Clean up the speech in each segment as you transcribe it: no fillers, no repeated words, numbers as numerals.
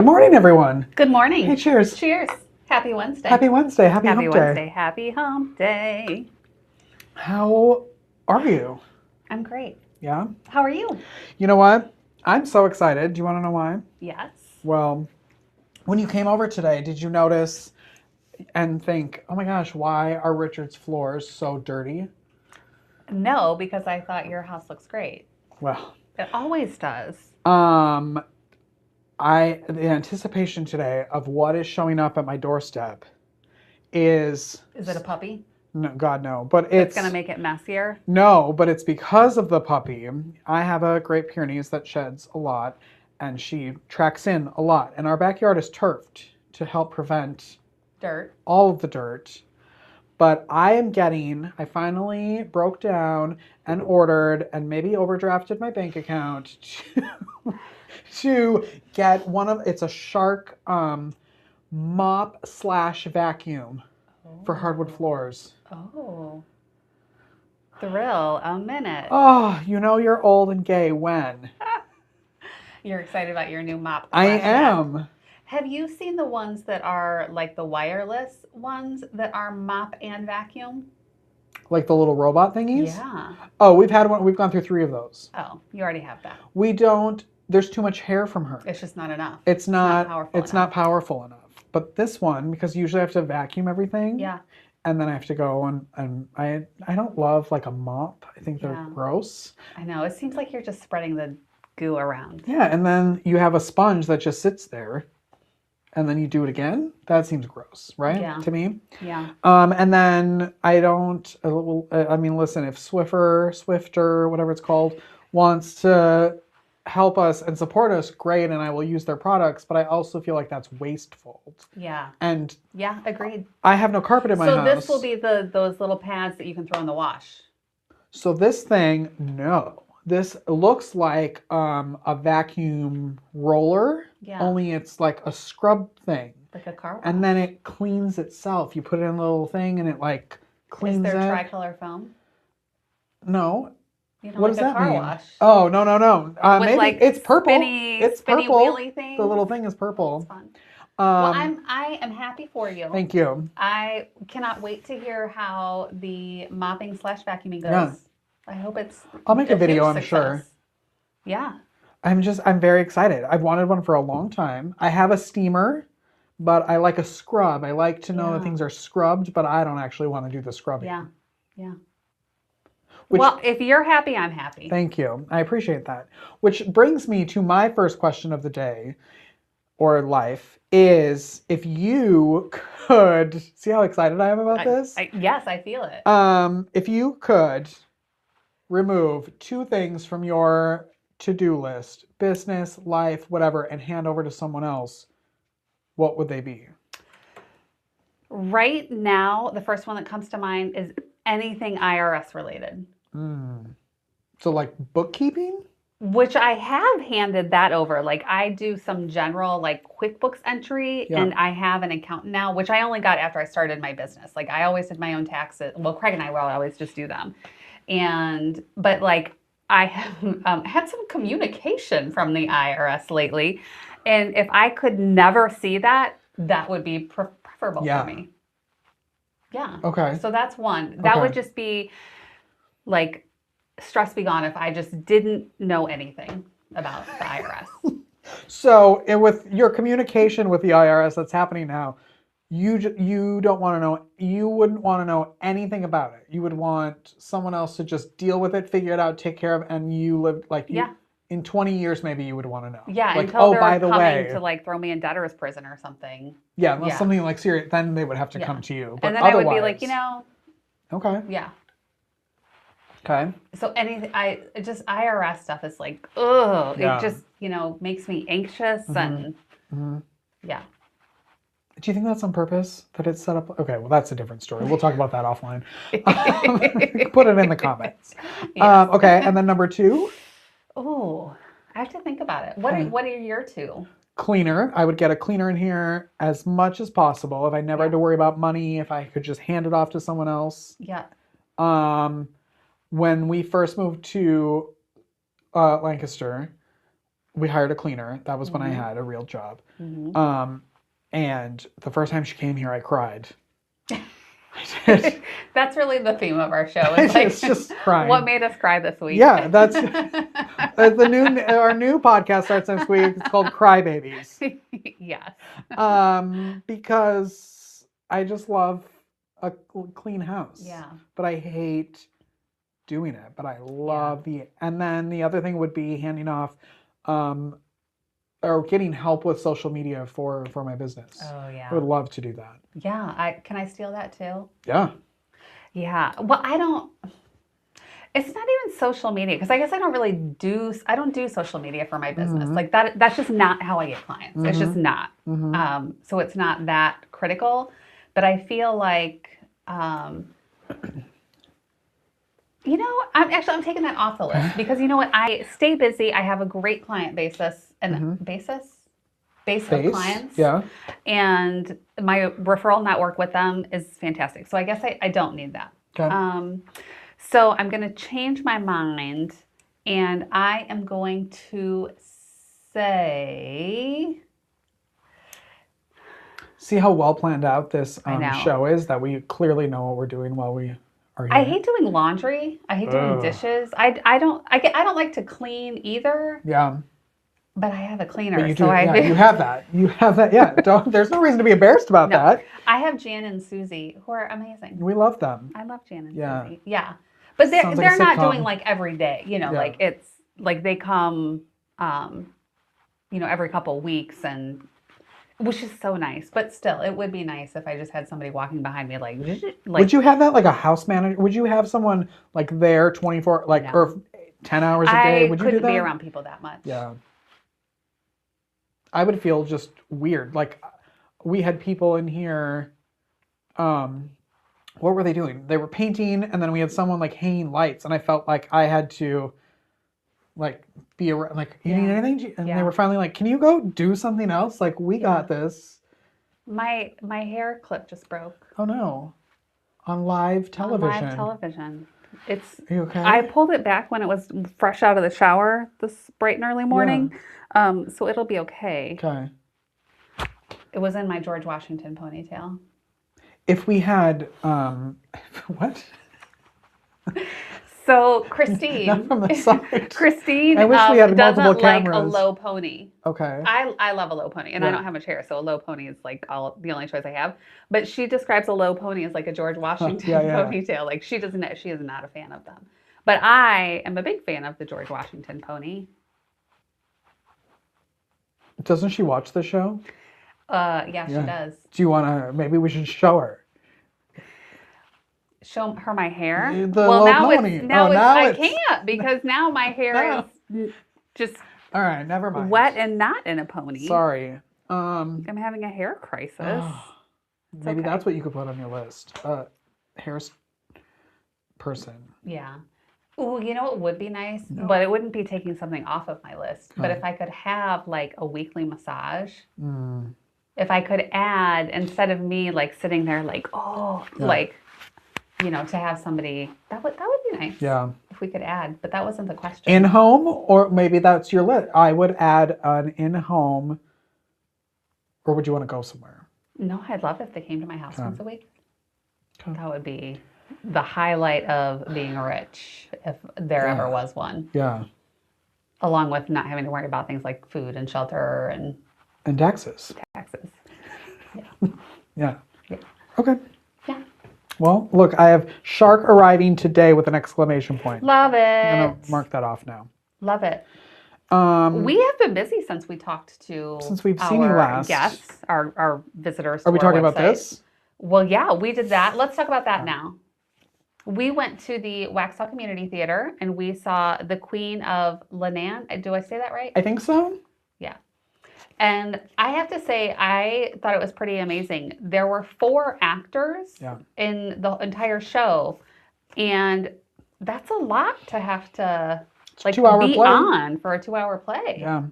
Good morning, everyone. Good morning. Hey, cheers. Cheers. Happy Wednesday. Happy Wednesday. Happy Hump Wednesday. Day. Happy Hump Day. How are you? I'm great. Yeah? How are you? You know what? I'm so excited. Do you want to know why? Yes. Well, when you came over today, did you notice and think, oh my gosh, why are Richard's floors so dirty? No, because I thought your house looks great. Well, It always does. the anticipation today of what is showing up at my doorstep is... Is it a puppy? No, God, no. But It's going to make it messier? No, but it's because of the puppy. I have a Great Pyrenees that sheds a lot, and she tracks in a lot. And our backyard is turfed to help prevent dirt. All of the dirt. But I finally broke down and ordered and maybe overdrafted my bank account to get it's a Shark mop / vacuum for hardwood floors. Oh. Thrill a minute. Oh, you know you're old and gay when? You're excited about your new mop. I am. Have you seen the ones that are like the wireless ones that are mop and vacuum? Like the little robot thingies? Yeah. Oh, we've had one. We've gone through 3 of those. Oh, you already have that. We don't. There's too much hair from her. It's just not enough. It's not powerful powerful enough. But this one, because usually I have to vacuum everything. Yeah. And then I have to go and I don't love like a mop. I think they're gross. I know. It seems like you're just spreading the goo around. Yeah, and then you have a sponge that just sits there. And then you do it again? That seems gross, right? Yeah. To me? Yeah. And then I don't, I mean, listen, if Swifter, whatever it's called, wants to help us and support us, great, and I will use their products, but I also feel like that's wasteful. Yeah. And yeah, agreed. I have no carpet in my house. So this will be those little pads that you can throw in the wash. So this thing, no. This looks like a vacuum roller, only it's like a scrub thing. Like a car wash. And then it cleans itself. You put it in a little thing and it like cleans it. Is there tricolor foam? No. You know, what like does that mean? Wash. Oh, no. Maybe like it's purple. Spinny purple. wheelie thing. The little thing is purple. That's fun. Well, I am happy for you. Thank you. I cannot wait to hear how the mopping / vacuuming goes. Yeah. I hope it's I'll make a video, I'm success. sure. Yeah. I'm very excited. I've wanted one for a long time. I have a steamer, but I like a scrub. I like to know that things are scrubbed, but I don't actually want to do the scrubbing. Yeah. Well, if you're happy, I'm happy. Thank you. I appreciate that. Which brings me to my first question of the day, or life, is if you could... See how excited I am about this? Yes, I feel it. If you could remove 2 things from your to-do list, business, life, whatever, and hand over to someone else, what would they be? Right now, the first one that comes to mind is anything IRS related. So like bookkeeping? Which I have handed that over. Like I do some general like QuickBooks entry and I have an accountant now, which I only got after I started my business. Like I always did my own taxes. Well, Craig and I will always just do them. But like I have had some communication from the IRS lately. And if I could never see that, that would be preferable for me. Yeah. Okay. So that's one. That would just be like stress be gone if I just didn't know anything about the IRS. So with your communication with the IRS that's happening now, you don't want to know, you wouldn't want to know anything about it. You would want someone else to just deal with it, figure it out, take care of, and you live like in 20 years maybe you would want to know. Yeah, like, until by the way, to like throw me in debtor's prison or something. Yeah, unless something like serious, then they would have to come to you. But and then I would be like, Okay. Yeah. Okay. So just IRS stuff is like, ugh. Yeah. It just, makes me anxious and yeah. Do you think that's on purpose? That it's set up? Okay, well, that's a different story. We'll talk about that offline. Put it in the comments. Yes. Okay, and then number 2? Oh, I have to think about it. What are your 2? Cleaner. I would get a cleaner in here as much as possible. If I never had to worry about money, if I could just hand it off to someone else. Yeah. When we first moved to Lancaster, we hired a cleaner. That was when I had a real job. And the first time she came here, I cried. That's really the theme of our show. It's just crying. What made us cry this week? Yeah, that's our new podcast starts next week. It's called Cry Babies. Yes. Because I just love a clean house. Yeah. But I hate doing it. But I love and then the other thing would be handing off or getting help with social media for my business. Oh yeah. I would love to do that. Yeah. Can I steal that too? Yeah. Yeah. Well, it's not even social media because I guess I don't do social media for my business. Like that's just not how I get clients. It's just not. So it's not that critical, but I feel like, I'm taking that off the list because you know what? I stay busy. I have a great client basis and base of clients. Yeah. And my referral network with them is fantastic. So I guess I don't need that. Okay. So I'm going to change my mind and I am going to say... See how well planned out this show is, that we clearly know what we're doing while we are here. I hate doing laundry. I hate doing dishes. I don't like to clean either. Yeah. But I have a cleaner. But you do, you have that. You have that. Yeah. There's no reason to be embarrassed about that. I have Jan and Susie who are amazing. We love them. I love Jan and Susie. Yeah. But they're not doing like every day, like it's like they come, every couple weeks and which is so nice. But still, it would be nice if I just had somebody walking behind me like would you have that like a house manager? Would you have someone like there 24 or 10 hours a day? Would you do that? I couldn't be around people that much. Yeah. I would feel just weird. Like we had people in here, what were they doing? They were painting and then we had someone like hanging lights and I felt like I had to like be around, like, you need anything? And they were finally like, can you go do something else? Like we got this. My hair clip just broke. Oh no. On live television. On live television. Are you okay? I pulled it back when it was fresh out of the shower this bright and early morning. So it'll be okay. Okay. It was in my George Washington ponytail. If we had, what? So Christine, not from the side. Christine, I wish we had multiple doesn't cameras. like a low pony. Okay. I love a low pony, and I don't have much hair, so a low pony is like the only choice I have. But she describes a low pony as like a George Washington ponytail. Like she is not a fan of them. But I am a big fan of the George Washington pony. Doesn't she watch the show? Yeah, she does. Do you want to? Maybe we should show her. Show her my hair. I can't because now my hair is just all right. Never mind. Wet and not in a pony. Sorry. I'm having a hair crisis. Maybe that's what you could put on your list. Hair person. Yeah. Ooh, you know what would be nice, but it wouldn't be taking something off of my list. But if I could have like a weekly massage, if I could add instead of me like sitting there like to have somebody that would be nice. Yeah. If we could add, but that wasn't the question. In home, or maybe that's your list. I would add an in home, or would you want to go somewhere? No, I'd love if they came to my house once a week. That would be the highlight of being rich, if there ever was one. Yeah. Along with not having to worry about things like food and shelter and taxes. Yeah. Okay. Yeah. Well, look, I have shark arriving today with an exclamation point. Love it. I'm going to mark that off now. Love it. We have been busy since we talked to since we've seen you last. Guests, our visitors. Are we talking about this? Well, yeah, we did that. Let's talk about that now. We went to the Waxhaw Community Theater and we saw the Queen of Leenane. Do I say that right? I think so. Yeah. And I have to say, I thought it was pretty amazing. There were 4 actors in the entire show. And that's a lot to have to like be on for a 2-hour play. Yeah.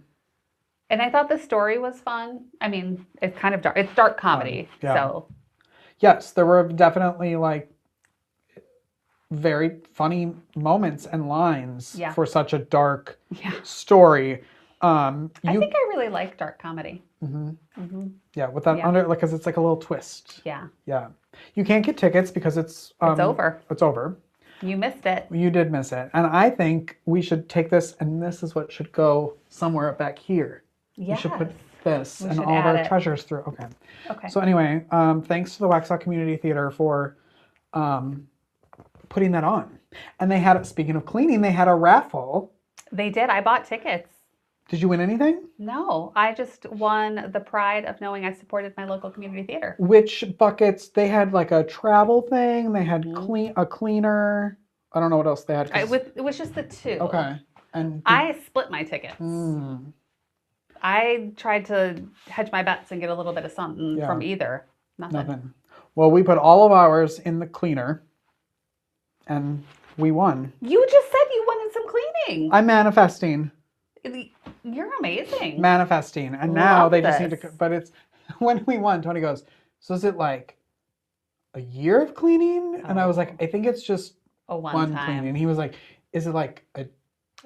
And I thought the story was fun. I mean, it's kind of dark. It's dark comedy. So. Yes, there were definitely like very funny moments and lines for such a dark story. I think I really like dark comedy. Yeah, with that under, like, because it's like a little twist. Yeah. Yeah. You can't get tickets because it's over. It's over. You missed it. You did miss it. And I think we should take this, and this is what should go somewhere back here. Yes. We should put this and all of our treasures through. Okay. Okay. So anyway, thanks to the Waxhaw Community Theater for putting that on. And they had, speaking of cleaning, they had a raffle. They did. I bought tickets. Did you win anything? No, I just won the pride of knowing I supported my local community theater. Which buckets? They had like a travel thing. They had a cleaner. I don't know what else they had. It was just the two. Okay. And I split my tickets. I tried to hedge my bets and get a little bit of something from either. Nothing. Well, we put all of ours in the cleaner, and we won. You just said you wanted some cleaning. I'm manifesting. You're amazing. Manifesting. And now they just need to, but it's, when we won, Tony goes, so is it like a year of cleaning? And I was like, I think it's just a one time cleaning. And he was like, is it like a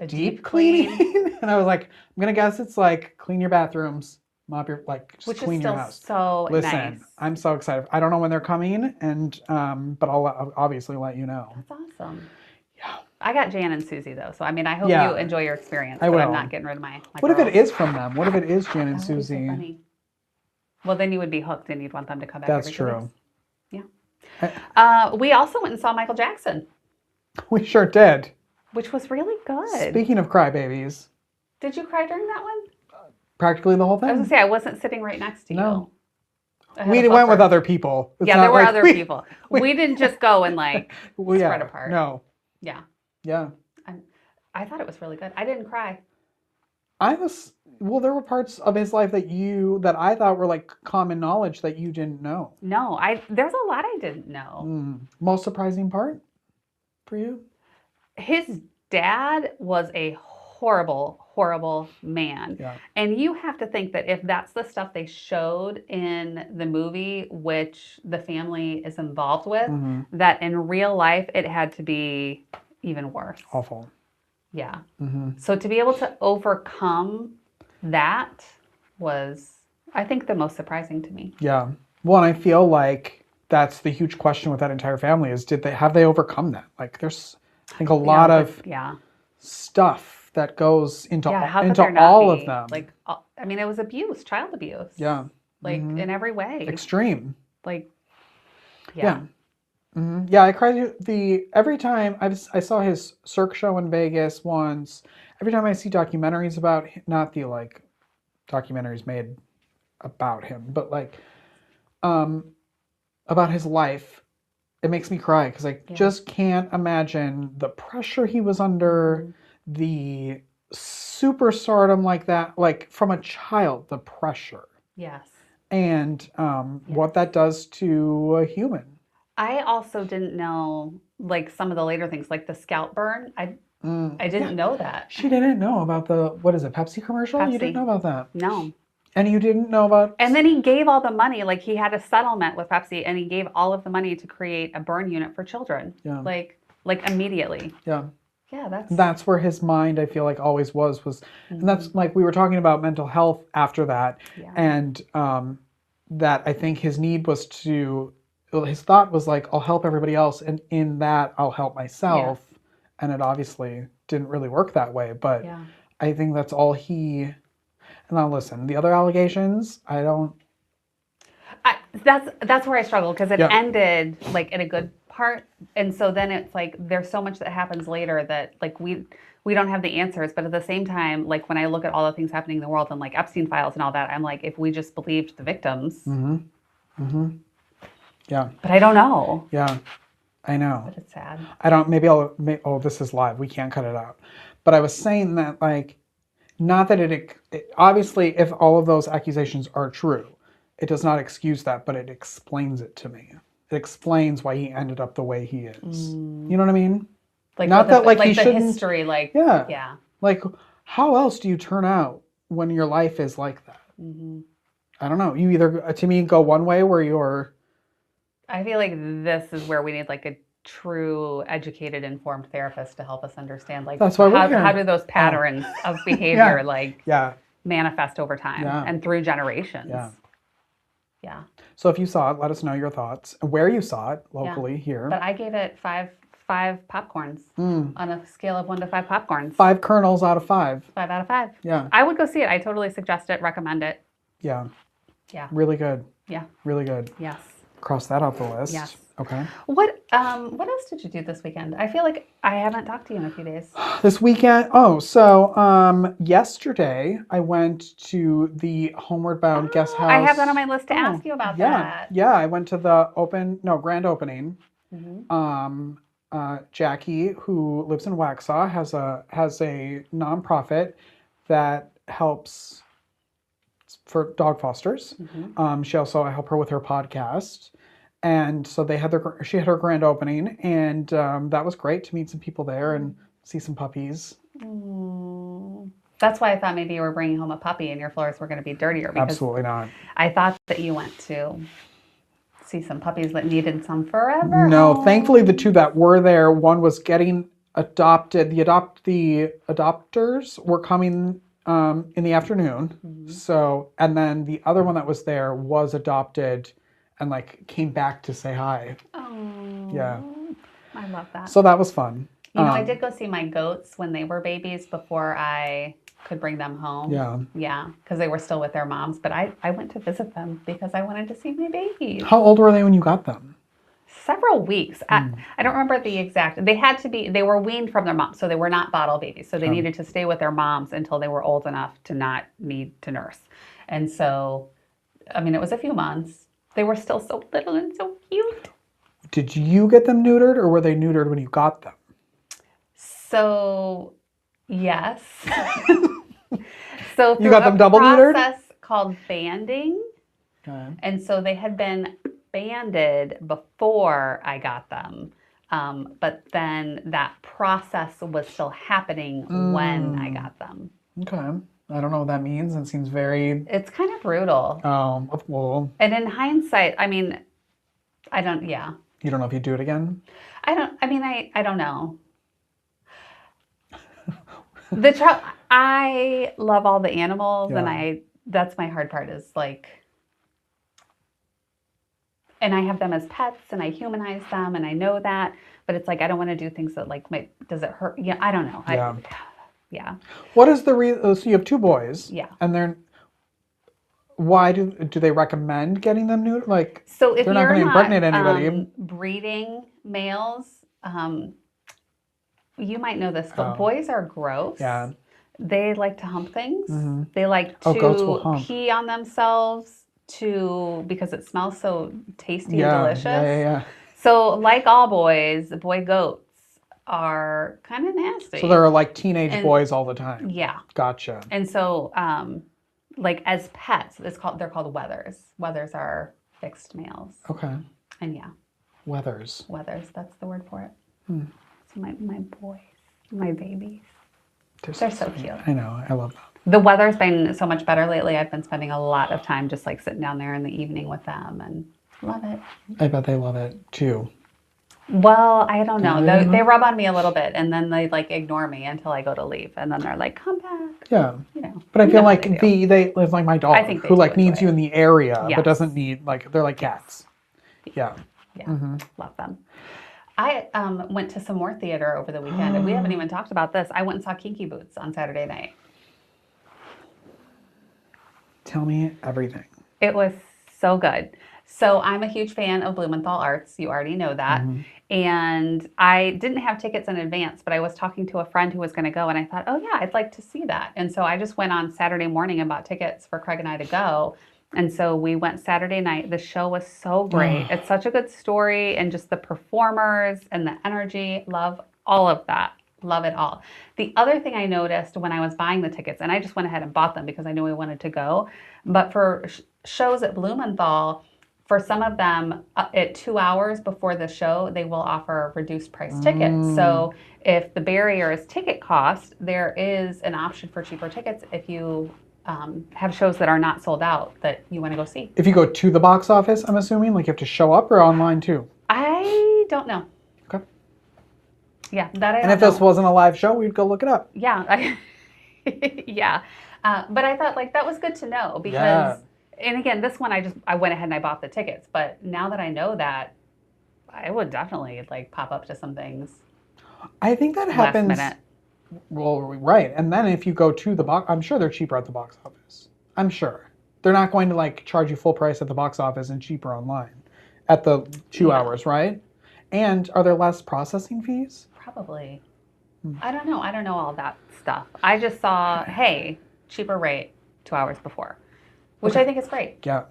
deep cleaning? And I was like, I'm going to guess it's like clean your bathrooms, mop your, like, just clean your house. So Listen, nice. I'm so excited. I don't know when they're coming, and but I'll obviously let you know. That's awesome. Yeah. I got Jan and Susie though, so I mean, I hope you enjoy your experience. I will. But I'm not getting rid of my what girls. if it is from them? What if it is Jan and Susie? So funny. Well, then you would be hooked, and you'd want them to come back. That's every 2 true. weeks. Yeah. We also went and saw Michael Jackson. We sure did. Which was really good. Speaking of crybabies. Did you cry during that one? Practically the whole thing. I was gonna say I wasn't sitting right next to you. No. We went with other people. It's there were other people. We didn't just go and like spread apart. No. Yeah. Yeah. I thought it was really good. I didn't cry. Well, there were parts of his life that I thought were like common knowledge that you didn't know. No, there's a lot I didn't know. Most surprising part for you? His dad was a horrible, horrible man. Yeah. And you have to think that if that's the stuff they showed in the movie, which the family is involved with, that in real life it had to be even worse. Awful. Yeah. So to be able to overcome that was, I think, the most surprising to me. Yeah. Well, and I feel like that's the huge question with that entire family is have they overcome that? Like there's, I think, a lot of stuff that goes into all of them. Like, I mean, it was abuse, child abuse. Yeah. Like in every way. Extreme. Like, yeah. Yeah, I cried every time I saw his Cirque show in Vegas once. Every time I see documentaries about him, not the like documentaries made about him, but like about his life, it makes me cry because I just can't imagine the pressure he was under, the superstardom like that, like from a child, the pressure. Yes. And what that does to a human. I also didn't know, like, some of the later things, like the scalp burn. I didn't know that. She didn't know about the, what is it, Pepsi commercial? Pepsi. You didn't know about that? No. And you didn't know about... And then he gave all the money, like he had a settlement with Pepsi, and he gave all of the money to create a burn unit for children. Yeah. Like immediately. Yeah. Yeah, that's where his mind, I feel like, always was. And that's, like, we were talking about mental health after that. Yeah. And that I think his need was his thought was like, I'll help everybody else, and in that I'll help myself. Yeah. And it obviously didn't really work that way, but I think that's all he... And now listen, the other allegations, that's where I struggle, because it ended like in a good part, and so then it's like there's so much that happens later that like we don't have the answers, but at the same time, like when I look at all the things happening in the world and like Epstein files and all that, I'm like, if we just believed the victims. Yeah. But I don't know. Yeah, I know. But it's sad. This is live. We can't cut it out. But I was saying that, like, not that it obviously, if all of those accusations are true, it does not excuse that, but it explains it to me. It explains why he ended up the way he is. You know what I mean? Like, not that, like, he shouldn't. History, like, yeah. Like, how else do you turn out when your life is like that? I don't know. You either, to me, go one way where you're... I feel like this is where we need like true, educated, informed therapists to help us understand, like, That's why we're here. how do those patterns of behavior, manifest over time and through generations. Yeah. So if you saw it, let us know your thoughts, where you saw it locally here. But I gave it five popcorns on a scale of 1 to 5 popcorns. 5 kernels out of 5. 5 out of 5. Yeah. I would go see it. I totally suggest it, recommend it. Yeah. Yeah. Really good. Yeah. Really good. Yes. Cross that off the list. Yes. Okay. What else did you do this weekend? I feel like I haven't talked to you in a few days. This weekend, yesterday I went to the Homeward Bound guest house. I have that on my list to ask you about that. Yeah, I went to the grand opening. Jackie, who lives in Waxhaw, has a nonprofit that helps for dog fosters. She also helped her with her podcast. And so she had her grand opening, and that was great to meet some people there and see some puppies. That's why I thought maybe you were bringing home a puppy and your floors were going to be dirtier. Because absolutely not. I thought that you went to see some puppies that needed some forever. No, thankfully the 2 that were there, one was getting adopted. The adopters were coming in the afternoon. So, and then the other one that was there was adopted and came back to say hi. Oh, yeah, I love that. So that was fun. I did go see my goats when they were babies before I could bring them home. Yeah, because they were still with their moms. But I went to visit them because I wanted to see my babies. How old were they when you got them? Several weeks. I don't remember the exact. They were weaned from their moms, so they were not bottle babies. So they needed to stay with their moms until they were old enough to not need to nurse. And so, it was a few months. They were still so little and so cute. Did you get them neutered, or were they neutered when you got them? So, yes. So you got them double neutered? Process called banding. Okay. And so they had been banded before I got them. But then that process was still happening when I got them. Okay. I don't know what that means. It seems very... It's kind of brutal. Oh, well... And in hindsight, I don't, You don't know if you'd do it again? I don't know. I love all the animals, and that's my hard part is and I have them as pets, and I humanize them, and I know that, but it's I don't want to do things that does it hurt? Yeah, I don't know. Yeah. What is the reason? So you have 2 boys. Yeah. And why do they recommend getting them neutered? So if they're not going to impregnate anybody. Breeding males, you might know this, but boys are gross. Yeah. They like to hump things. They like goats will to hump. pee on themselves because it smells so tasty and delicious. Yeah. So like all boys, boy goats are kind of nasty. So they're teenage boys all the time. Yeah. Gotcha. And so as pets, they're called wethers. Wethers are fixed males. Okay. And yeah. Wethers, that's the word for it. So my boys, my babies. They're so cute. I know. I love them. The weather's been so much better lately. I've been spending a lot of time just sitting down there in the evening with them and love it. I bet they love it too. Well, I don't know. They rub on me a little bit, and then they ignore me until I go to leave, and then they're like, "Come back." Yeah. But I feel they live like my dog, I think who needs you in the area, but doesn't need they're like cats. Yeah. Love them. I went to some more theater over the weekend, and we haven't even talked about this. I went and saw Kinky Boots on Saturday night. Tell me everything. It was so good. So I'm a huge fan of Blumenthal Arts. You already know that. And I didn't have tickets in advance, but I was talking to a friend who was going to go, and I thought, oh yeah, I'd like to see that. And so I just went on Saturday morning and bought tickets for Craig and I to go. And so we went Saturday night. The show was so great. It's such a good story, and just the performers and the energy. Love all of that. Love it all. The other thing I noticed when I was buying the tickets, and I just went ahead and bought them because I knew we wanted to go, but for shows at Blumenthal, for some of them, at 2 hours before the show, they will offer reduced price tickets. So if the barrier is ticket cost, there is an option for cheaper tickets if you have shows that are not sold out that you want to go see. If you go to the box office, I'm assuming, you have to show up, or online too? I don't know. Okay. Yeah, that I And don't if this know. wasn't a live show, we'd go look it up. Yeah, yeah. But I thought like that was good to know because, Yeah. and again, this one I went ahead and I bought the tickets. But now that I know that, I would definitely like pop up to some things I think that last happens. minute. Well, right. And then if you go to the box, I'm sure they're cheaper at the box office. I'm sure. They're not going to like charge you full price at the box office and cheaper online at the 2 hours, right? And are there less processing fees? Probably. I don't know. I don't know all that stuff. I just saw, hey, cheaper rate 2 hours before, which I think is great. Yeah.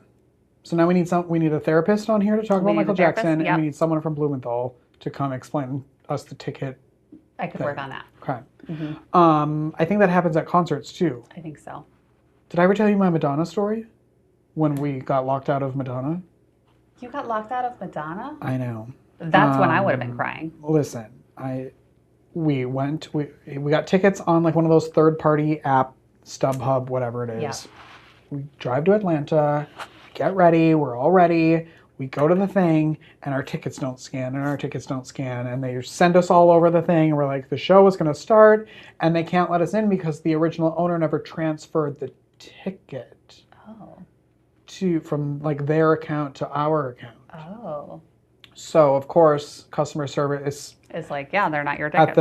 So now we need a therapist on here to talk about need a Michael therapist, Jackson, and yep. we need someone from Blumenthal to come explain us the ticket. I could work on that. Okay. I think that happens at concerts too. I think so. Did I ever tell you my Madonna story? When we got locked out of Madonna? You got locked out of Madonna? I know. That's when I would have been crying. Listen, we got tickets on like one of those third-party app, StubHub, whatever it is. Yeah. We drive to Atlanta, get ready, we're all ready. We go to the thing, and our tickets don't scan, and they send us all over the thing, and we're like, the show is going to start, and they can't let us in because the original owner never transferred the ticket from like their account to our account. Oh. So of course, customer service It's like, yeah, they're not your tickets.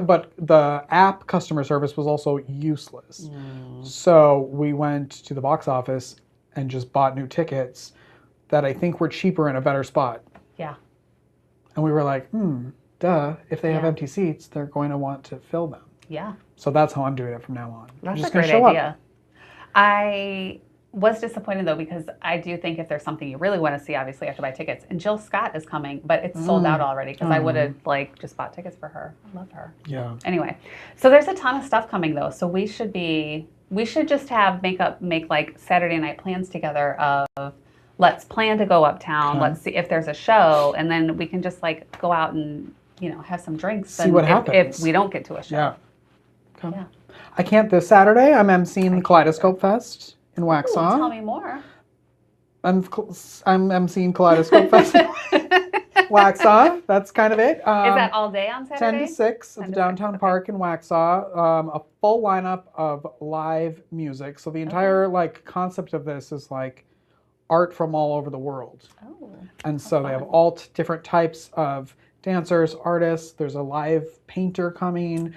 but the app customer service was also useless. So we went to the box office and just bought new tickets that I think were cheaper in a better spot. Yeah. And we were like, duh, if they have empty seats, they're going to want to fill them. Yeah. So that's how I'm doing it from now on. That's a great idea. I was disappointed though because I do think if there's something you really want to see, obviously you have to buy tickets. And Jill Scott is coming, but it's sold out already because I would have like just bought tickets for her. I love her. Yeah. Anyway, so there's a ton of stuff coming though. So we should just make like Saturday night plans together of let's plan to go uptown. Okay. Let's see if there's a show, and then we can just like go out and have some drinks. See what happens if we don't get to a show. Yeah. Okay. Yeah. I can't this Saturday. I'm emceeing the Kaleidoscope Fest in Waxhaw. Tell me more. I'm emceeing Kaleidoscope Fest. Waxhaw. That's kind of it. Is that all day on Saturday? 10 to 6 at the downtown park in Waxhaw. A full lineup of live music. So the entire like concept of this is like art from all over the world. Oh. And so they have all different types of dancers, artists. There's a live painter coming.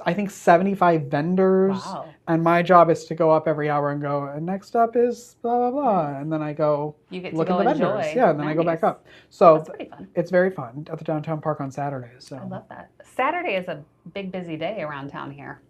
I think 75 vendors. Wow. And my job is to go up every hour and go, and next up is blah, blah, blah. And then I go look at the vendors. Yeah, and then I go back up. So that's pretty fun. It's very fun at the downtown park on Saturdays. So. I love that. Saturday is a big, busy day around town here.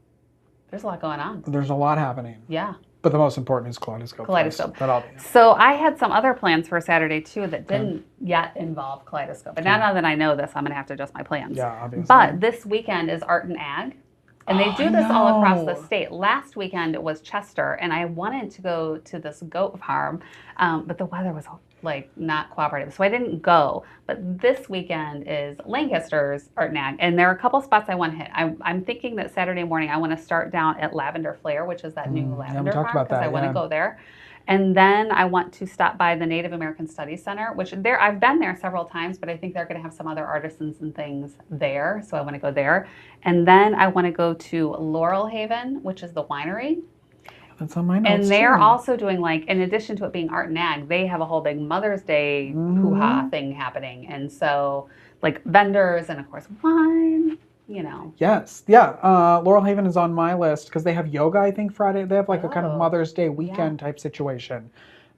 There's a lot going on. There's a lot happening. Yeah. But the most important is Kaleidoscope. So I had some other plans for Saturday too that didn't yet involve Kaleidoscope. And now that I know this, I'm going to have to adjust my plans. Yeah, obviously. But this weekend is Art and Ag. And they do this all across the state. Last weekend it was Chester, and I wanted to go to this goat farm, but the weather was like not cooperative, so I didn't go. But this weekend is Lancaster's Art and Ag, and there are a couple spots I want to hit. I'm thinking that Saturday morning I want to start down at Lavender Flare, which is that new lavender farm, because I want to go there. And then I want to stop by the Native American Studies Center, which I've been there several times, but I think they're going to have some other artisans and things there, so I want to go there. And then I want to go to Laurel Haven, which is the winery. That's on my notes. And they're also doing like, in addition to it being Art and Ag, they have a whole big Mother's Day hoo-ha thing happening. And so like vendors and of course wine. Yes. Yeah. Laurel Haven is on my list because they have yoga, I think, Friday. They have like a kind of Mother's Day weekend type situation.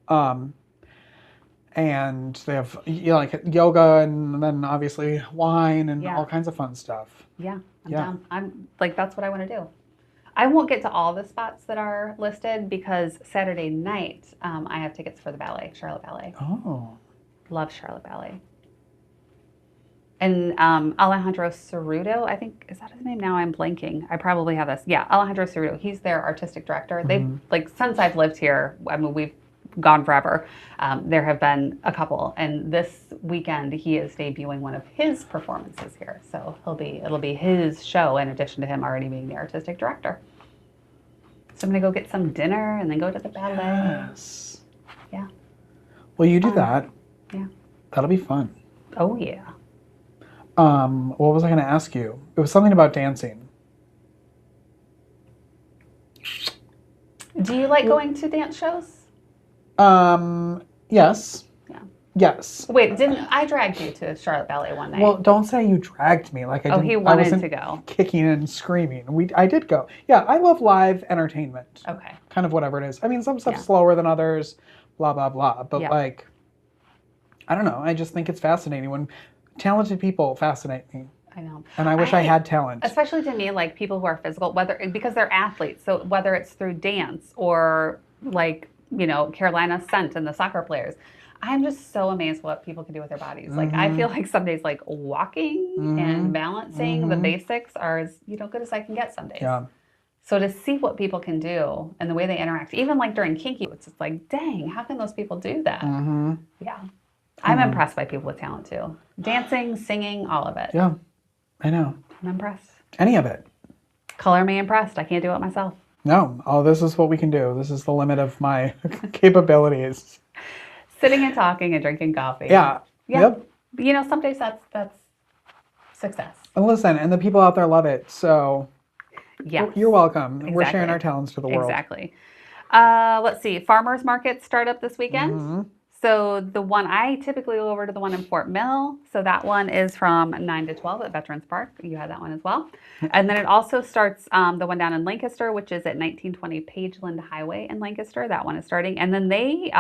And they have like yoga and then obviously wine and all kinds of fun stuff. Yeah. I'm down. I'm like, that's what I want to do. I won't get to all the spots that are listed because Saturday night I have tickets for the ballet, Charlotte Ballet. Oh. Love Charlotte Ballet. And Alejandro Cerruto, I think, is that his name? Now I'm blanking. I probably have this. Yeah, Alejandro Cerruto. He's their artistic director. They've, like, since I've lived here, I mean, we've gone forever. There have been a couple. And this weekend, he is debuting one of his performances here. So it'll be his show in addition to him already being the artistic director. So I'm going to go get some dinner and then go to the ballet. Yes. Yeah. Well, you do that. Yeah. That'll be fun. Oh, yeah. What was I going to ask you? It was something about dancing. Do you like going to dance shows? Yes. Yeah. Yes. Wait, didn't I dragged you to Charlotte Ballet one night? Well, don't say you dragged me. Like I didn't. he I wanted wasn't to go. kicking and screaming. I did go. Yeah, I love live entertainment. Okay. Kind of whatever it is. I mean, some stuff's Yeah. slower than others, blah blah blah. But Yeah. like, I don't know. I just think it's fascinating when talented people fascinate me. I know. And I wish I had talent. Especially to me, like people who are physical, because they're athletes. So whether it's through dance or like, Carolina Scent and the soccer players, I'm just so amazed what people can do with their bodies. Like I feel like some days like walking and balancing the basics are as, good as I can get some days. Yeah. So to see what people can do and the way they interact, even like during Kinky Boots, it's like, dang, how can those people do that? Yeah. I'm impressed by people with talent too. Dancing, singing, all of it. Yeah. I know. I'm impressed. Any of it. Color me impressed. I can't do it myself. No. Oh, this is what we can do. This is the limit of my capabilities. Sitting and talking and drinking coffee. Yeah. Yeah. Yep. Some days that's success. And listen, and the people out there love it. So Yeah. you're welcome. Exactly. We're sharing our talents to the world. Exactly. Let's see. Farmers markets start up this weekend. So the one I typically go over to the one in Fort Mill. So that one is from 9 to 12 at Veterans Park. You had that one as well. And then it also starts the one down in Lancaster, which is at 1920 Pageland Highway in Lancaster. That one is starting. And then they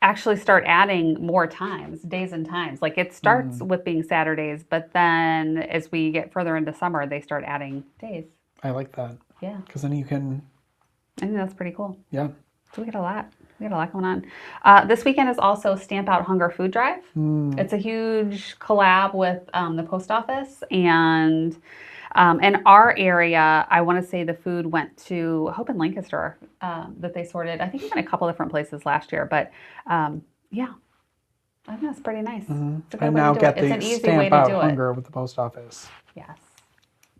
actually start adding more times, days and times. Like it starts with being Saturdays, but then as we get further into summer, they start adding days. I like that. Yeah. Because then you can. I think that's pretty cool. Yeah. So we got a lot. We got a lot going on. This weekend is also Stamp Out Hunger Food Drive. It's a huge collab with the post office. And in our area, I want to say the food went to Hope in Lancaster that they sorted. I think even a couple different places last year. But yeah, I think that's pretty nice. It's a good And way now to do get it. It's the an easy way Stamp to Out do Hunger with the post office. Yes.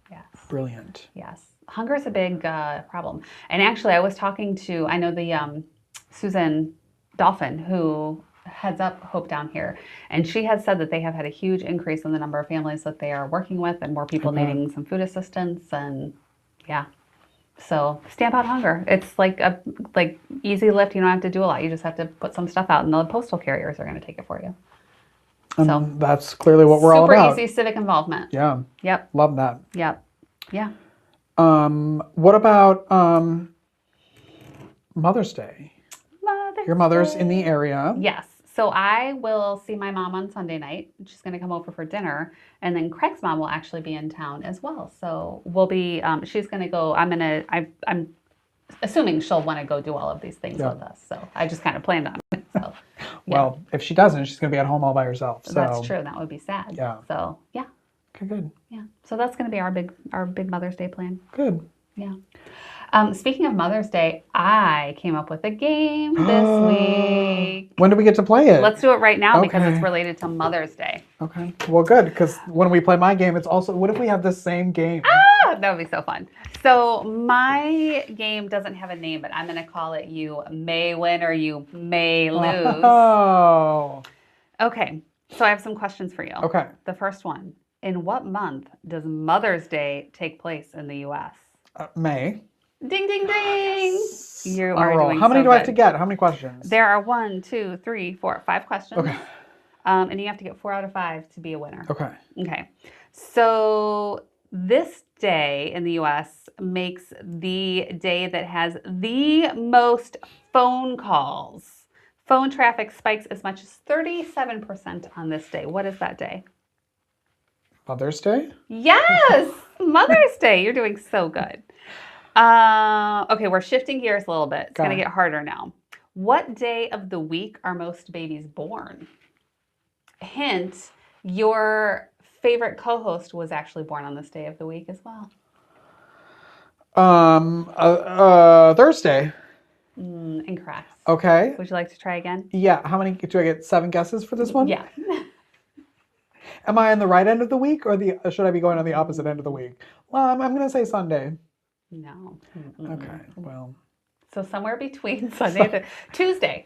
Yes. Brilliant. Yes. Hunger is a big problem. And actually, I was talking to, I know the Susan Dolphin, who heads up Hope down here, and she has said that they have had a huge increase in the number of families that they are working with and more people needing some food assistance. And yeah, so Stamp Out Hunger. It's like easy lift. You don't have to do a lot. You just have to put some stuff out, and the postal carriers are going to take it for you. So that's clearly what we're all about. Super easy civic involvement. Yeah. Yep. Love that. Yep. Yeah. What about Mother's Day? Your mother's in the area. Yes. So I will see my mom on Sunday night. She's going to come over for dinner. And then Craig's mom will actually be in town as well. So we'll be, she's going to go, I'm assuming she'll want to go do all of these things with us. So I just kind of planned on it. So, well, if she doesn't, she's going to be at home all by herself. So that's true. That would be sad. Yeah. So yeah. Okay, good. Yeah. So that's going to be our big Mother's Day plan. Good. Yeah. Speaking of Mother's Day, I came up with a game this week. When do we get to play it? Let's do it right now because it's related to Mother's Day. Okay. Well, good, because when we play my game, it's also, what if we have the same game? Ah, that would be so fun. So my game doesn't have a name, but I'm going to call it You May Win or You May Lose. Oh. Okay. So I have some questions for you. Okay. The first one. In what month does Mother's Day take place in the U.S.? May. Ding, ding, ding. You On a are roll. doing How many so do I have good. to get? How many questions? There are 1, 2, 3, 4, 5 questions. Okay. And you have to get 4 out of 5 to be a winner. Okay. Okay. So this day in the U.S. makes the day that has the most phone calls. Phone traffic spikes as much as 37% on this day. What is that day? Mother's Day? Yes! Mother's Day. You're doing so good. Okay, we're shifting gears a little bit. It's going to get harder now. What day of the week are most babies born? Hint, your favorite co-host was actually born on this day of the week as well. Thursday. Incorrect. Okay. Would you like to try again? Yeah. How many, do I get 7 guesses for this one? Yeah. Am I on the right end of the week or should I be going on the opposite end of the week? Well, I'm going to say Sunday. No. Okay, well. So somewhere between Sunday to Tuesday.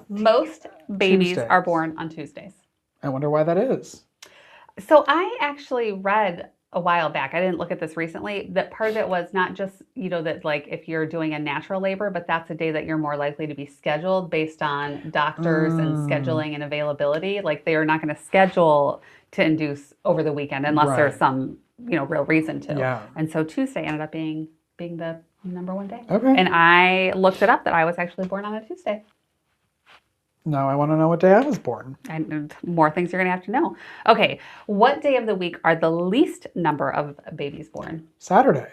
Most babies Tuesdays. are born on Tuesdays. I wonder why that is. So I actually read a while back, I didn't look at this recently, that part of it was not just, that like if you're doing a natural labor, but that's a day that you're more likely to be scheduled based on doctors and Mm, scheduling and availability. Like they are not going to schedule to induce over the weekend unless there's right. some, real reason to. Yeah. And so Tuesday ended up being the number one day. Okay. And I looked it up that I was actually born on a Tuesday. Now I want to know what day I was born. And more things you're going to have to know. Okay, what day of the week are the least number of babies born? Saturday.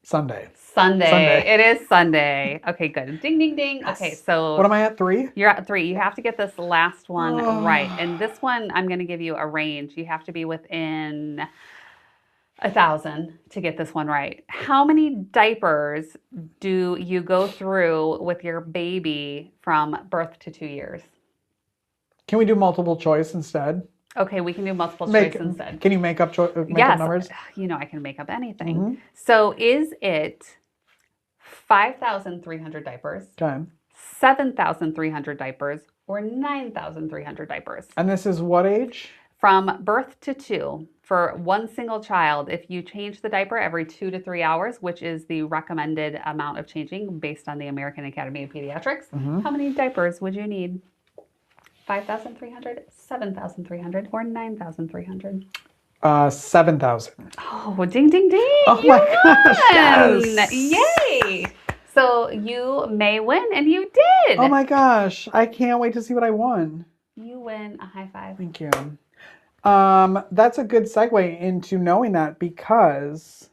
Sunday. Sunday. It is Sunday. Okay, good. Ding, ding, ding. Yes. Okay, so What am I at, 3? you're at 3. You have to get this last one Oh. right. And this one, I'm going to give you a range. You have to be within 1,000 to get this one right. How many diapers do you go through with your baby from birth to 2 years? Can we do multiple choice instead? Okay, we can do multiple choice instead. Can you make up up Yes, numbers? I can make up anything. Mhm. So is it 5,300 diapers, Okay. 7,300 diapers, or 9,300 diapers? And this is what age? From birth to 2, for one single child, if you change the diaper every 2 to 3 hours, which is the recommended amount of changing based on the American Academy of Pediatrics, how many diapers would you need? 5,300, 7,300, or 9,300? 7,000. Oh, ding, ding, ding. Oh you my gosh, won. yes. Yay. So you may win, and you did. Oh my gosh, I can't wait to see what I won. You win a high five. Thank you. That's a good segue into knowing that because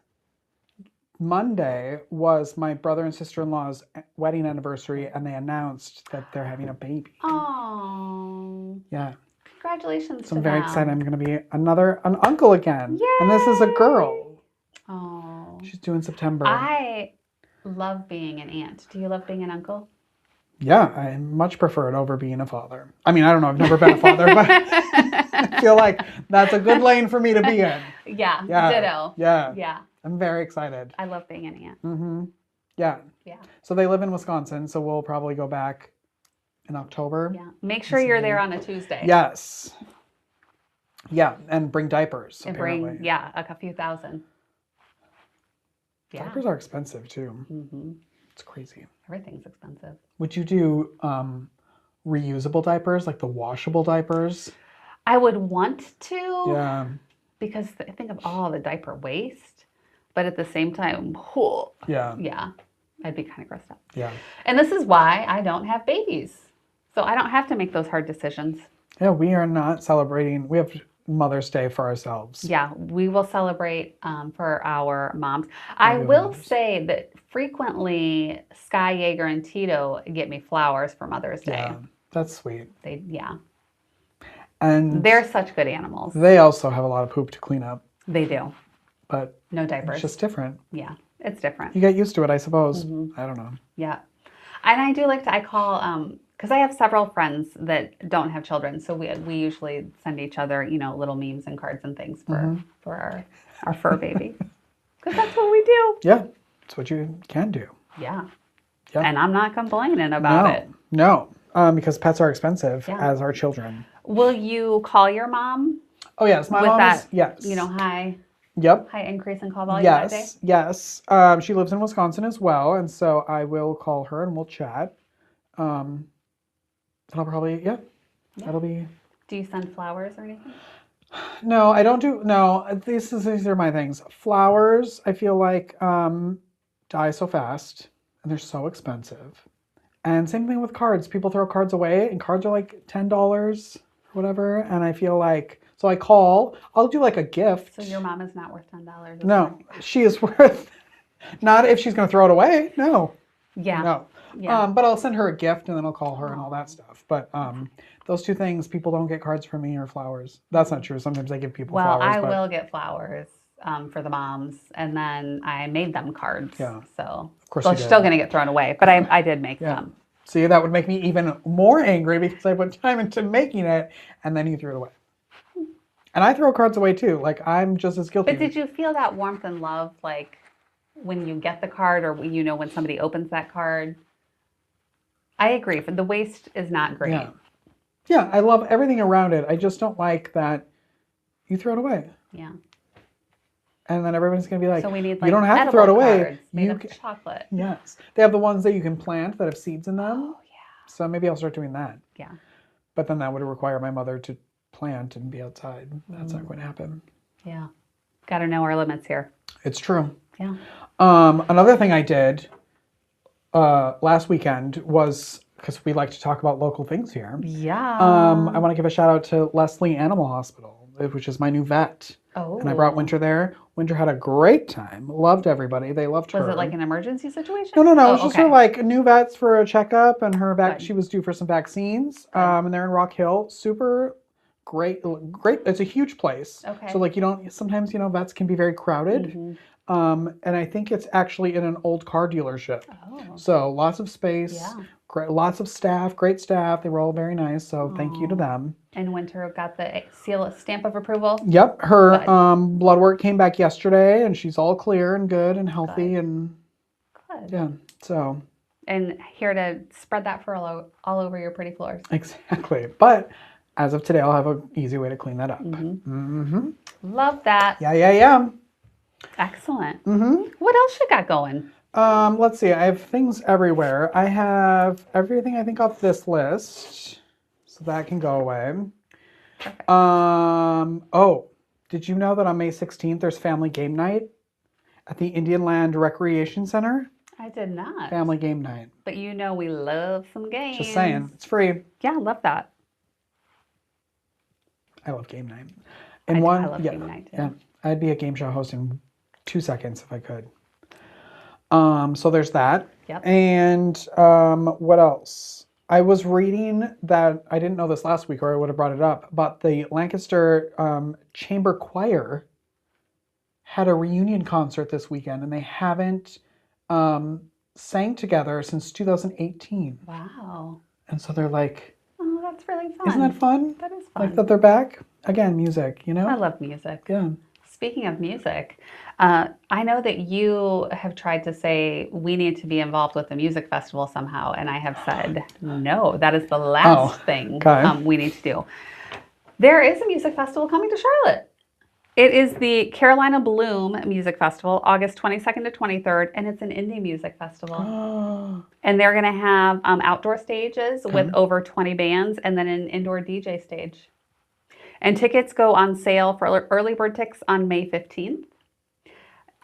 Monday was my brother and sister-in-law's wedding anniversary, and they announced that they're having a baby. Oh. Yeah. Congratulations So to I'm very them. excited. I'm going to be an uncle again. Yay. And this is a girl. Oh. She's due in September. I love being an aunt. Do you love being an uncle? Yeah, I much prefer it over being a father. I mean, I don't know. I've never been a father, but I feel like that's a good lane for me to be in. Yeah. Ditto. Yeah. Yeah. I'm very excited. I love being an aunt. Mm-hmm. Yeah. Yeah. So they live in Wisconsin, so we'll probably go back in October. Yeah. Make sure you're there on a Tuesday. Yes. Yeah, and bring diapers. And apparently. bring, a few thousand. Yeah. Diapers are expensive too. Mm-hmm. It's crazy. Everything's expensive. Would you do reusable diapers, like the washable diapers? I would want to. Yeah. Because I think of all the diaper waste, but at the same time, Yeah. I'd be kind of grossed out. Yeah. And this is why I don't have babies. So I don't have to make those hard decisions. Yeah, we are not celebrating. We have Mother's Day for ourselves. Yeah, we will celebrate for our moms. I will say that frequently Sky, Yeager, and Tito get me flowers for Mother's Day. Yeah, that's sweet. And they're such good animals. They also have a lot of poop to clean up. They do. But no diapers. It's just different. Yeah, it's different. You get used to it, I suppose. Mm-hmm. I don't know. Yeah. And I do like to, I call, because I have several friends that don't have children. So we usually send each other, little memes and cards and things for our fur baby. Because that's what we do. Yeah, it's what you can do. Yeah. And I'm not complaining about it. No, because pets are expensive, as are children. Will you call your mom? Oh, yes. My mom is, yes. High. Yep. High increase in call volume that day? Yes. She lives in Wisconsin as well, and so I will call her and we'll chat. And I'll probably, that'll be... Do you send flowers or anything? No, I don't do, no, these are my things. Flowers, I feel like, die so fast, and they're so expensive. And same thing with cards. People throw cards away, and cards are like $10 or whatever, and I feel like, so I call, I'll do like a gift. So your mom is not worth $10? No, she is worth, not if she's going to throw it away, no. Yeah. No. Yeah. But I'll send her a gift and then I'll call her and all that stuff. But those two things, people don't get cards from me or flowers. That's not true. Sometimes I give people flowers. Well, I will get flowers for the moms, and then I made them cards. Yeah. So of course they're still going to get thrown away, but I did make them. See, that would make me even more angry because I put time into making it and then you threw it away. And I throw cards away too. Like, I'm just as guilty. But did you feel that warmth and love, like when you get the card or when somebody opens that card? I agree. The waste is not great. Yeah, I love everything around it. I just don't like that you throw it away. Yeah. And then everybody's going to be like, So we need you don't have to throw it edible away. cards made You of can, chocolate. yes. They have the ones that you can plant that have seeds in them. Oh, yeah. So maybe I'll start doing that. Yeah. But then that would require my mother to plant and be outside. That's not going to happen. Yeah. Got to know our limits here. It's true. Yeah. Another thing I did last weekend was, because we like to talk about local things here. Yeah. I want to give a shout out to Leslie Animal Hospital, which is my new vet. Oh. And I brought Winter there. Winter had a great time. Loved everybody. They loved her. Was it like an emergency situation? No. Oh, It was just her like new vets for a checkup, and her she was due for some vaccines. And they're in Rock Hill. Super great. It's a huge place. Okay. So like sometimes vets can be very crowded. And I think it's actually in an old car dealership. Oh. So lots of space. Yeah. Lots of staff. Great staff. They were all very nice. So thank you to them. And Winter got the stamp of approval. Yep, her blood work came back yesterday, and she's all clear and good and healthy. And yeah, so. And here to spread that for all over your pretty floors. Exactly. But as of today, I'll have an easy way to clean that up. Love that. Yeah. Excellent. What else you got going? Let's see. I have things everywhere. I have everything I think off this list, so that can go away. Perfect. Oh, did you know that on May 16th there's family game night at the Indian Land Recreation Center? I did not. Family game night. But we love some games. Just saying, it's free. Yeah, I love that. I love game night. I love game night too. Yeah, I'd be a game show host in 2 seconds if I could. So there's that. Yep. And what else? I was reading that, I didn't know this last week or I would have brought it up, but the Lancaster Chamber Choir had a reunion concert this weekend, and they haven't sang together since 2018. Wow. And so they're like, oh, that's really fun. Isn't that fun? That is fun. Like that they're back. Again, music, I love music. Yeah. Speaking of music, I know that you have tried to say we need to be involved with the music festival somehow, and I have said no, that is the last thing we need to do. There is a music festival coming to Charlotte. It is the Carolina Bloom Music Festival, August 22nd to 23rd, and it's an indie music festival. And they're going to have outdoor stages with over 20 bands, and then an indoor DJ stage. And tickets go on sale for early bird tickets on May 15th.